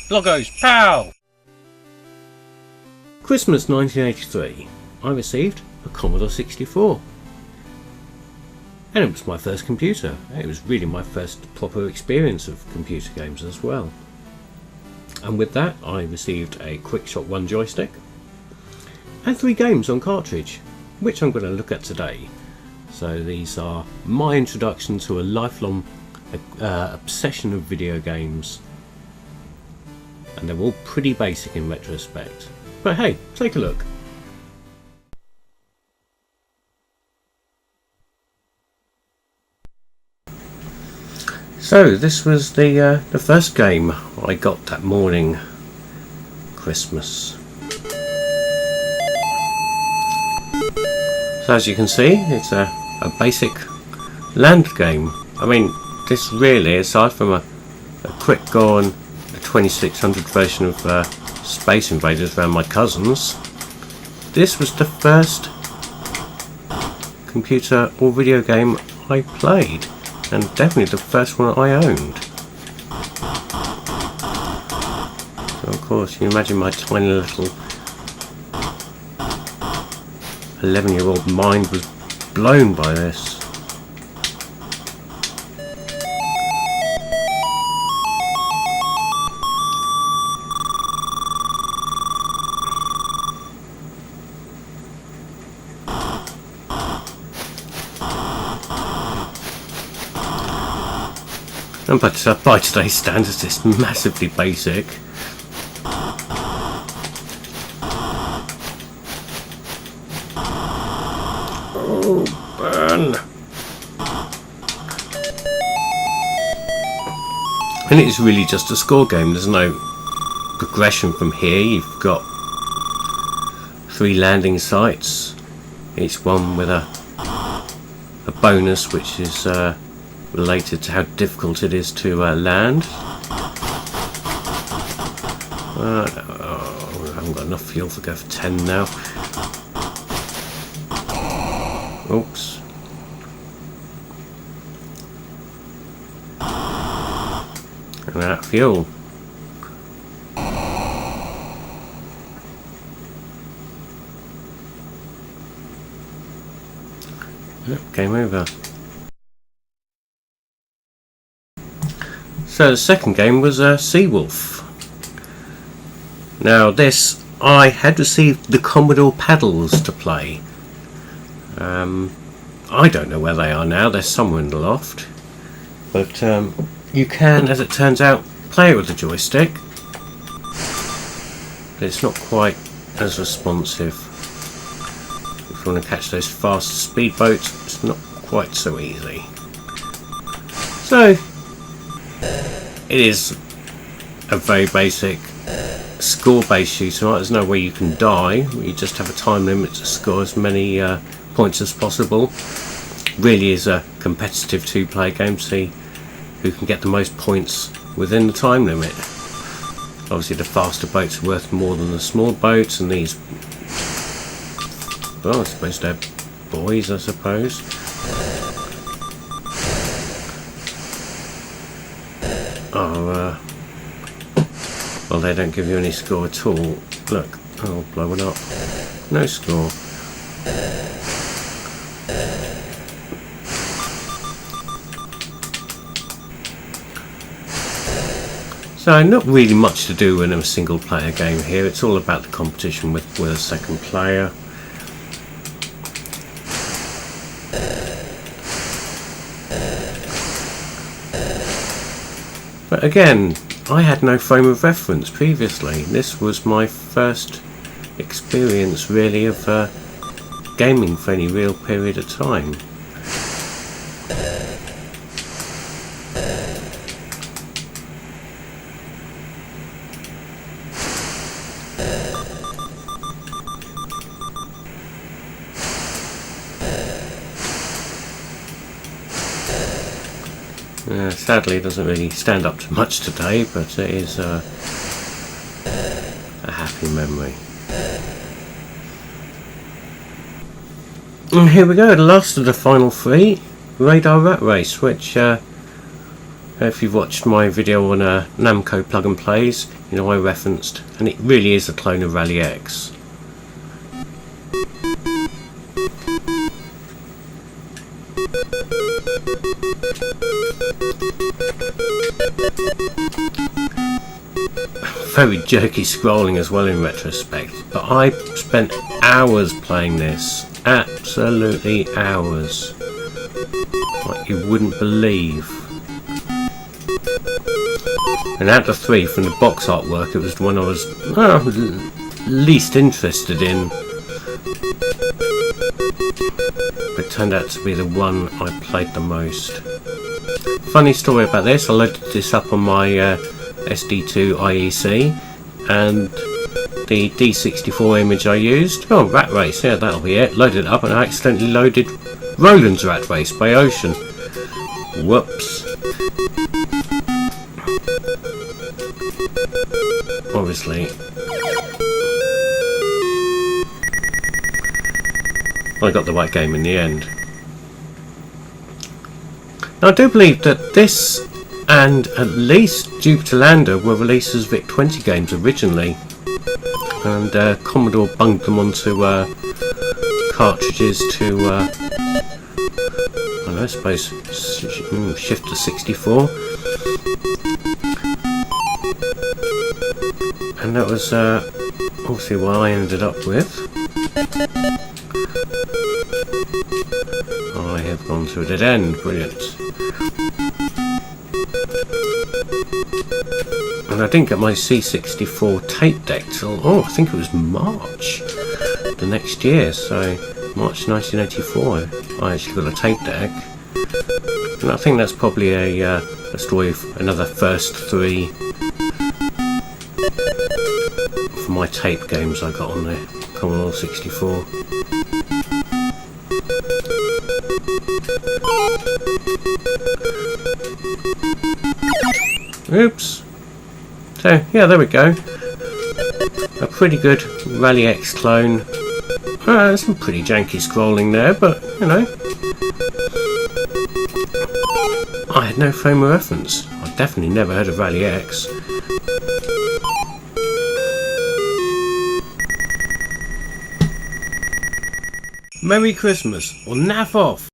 Bloggo's POW! Christmas 1983, I received a Commodore 64. And it was my first computer. It was really my first proper experience of computer games as well. And with that, I received a QuickShot 1 joystick and 3 games on cartridge, which I'm going to look at today. So these are my introduction to a lifelong obsession of video games, and they're all pretty basic in retrospect. But hey, take a look. So this was the first game I got that morning, Christmas. So as you can see, it's a basic land game. I mean, this really, aside from a quick go on a 2600 version of Space Invaders around my cousins, this was the first computer or video game I played, and definitely the first one I owned. So of course, you imagine my tiny little 11-year-old mind was blown by this. And but by today's standards, it's massively basic. Oh, burn! And it's really just a score game. There's no progression from here. You've got 3 landing sites, each one with a bonus, which is related to how difficult it is to land. I haven't got enough fuel to go for 10 now. Oops. And that fuel. Yep, game over. So the second game was Seawolf. Now this, I had received the Commodore paddles to play. I don't know where they are now, they're somewhere in the loft. But you can, as it turns out, play it with the joystick. But it's not quite as responsive. If you want to catch those fast speedboats, it's not quite so easy. So it is a very basic score-based shooter. There's no way you can die. You just have a time limit to score as many points as possible. Really is a competitive 2-player game to see who can get the most points within the time limit. Obviously the faster boats are worth more than the small boats, and these, well, I suppose they're boys, I suppose. Well, they don't give you any score at all. Look, oh, blowing up. No score. So not really much to do in a single player game here. It's all about the competition with a second player. But again, I had no frame of reference previously. This was my first experience really of gaming for any real period of time. Sadly, it doesn't really stand up to much today, but it is a happy memory. And here we go, the last of the final 3, Radar Rat Race, which If you've watched my video on Namco plug and plays, you know I referenced, and it really is a clone of Rally X. Very jerky scrolling as well in retrospect, but I spent hours playing this, absolutely hours, like you wouldn't believe. And out of 3 from the box artwork, it was the one I was least interested in, but it turned out to be the one I played the most. Funny story about this, I loaded this up on my SD2 IEC, and the D64 image I used, oh, Rat Race, yeah, that'll be it, loaded it up and I accidentally loaded Roland's Rat Race by Ocean. Whoops. Obviously I got the right game in the end. Now I do believe that this and at least Jupiter Lander were released as VIC-20 games originally, and Commodore bunged them onto cartridges to I don't know, I suppose shift to 64, and that was obviously what I ended up with. I have gone to a dead end, brilliant. And I didn't get my C64 tape deck till, oh, I think it was March the next year, so March 1984 I actually got a tape deck. And I think that's probably a story of another first 3 for my tape games I got on the Commodore 64. Oops. So yeah, there we go. A pretty good Rally X clone. Some pretty janky scrolling there, but you know, I had no frame of reference. I definitely never heard of Rally X. Merry Christmas, or naff off!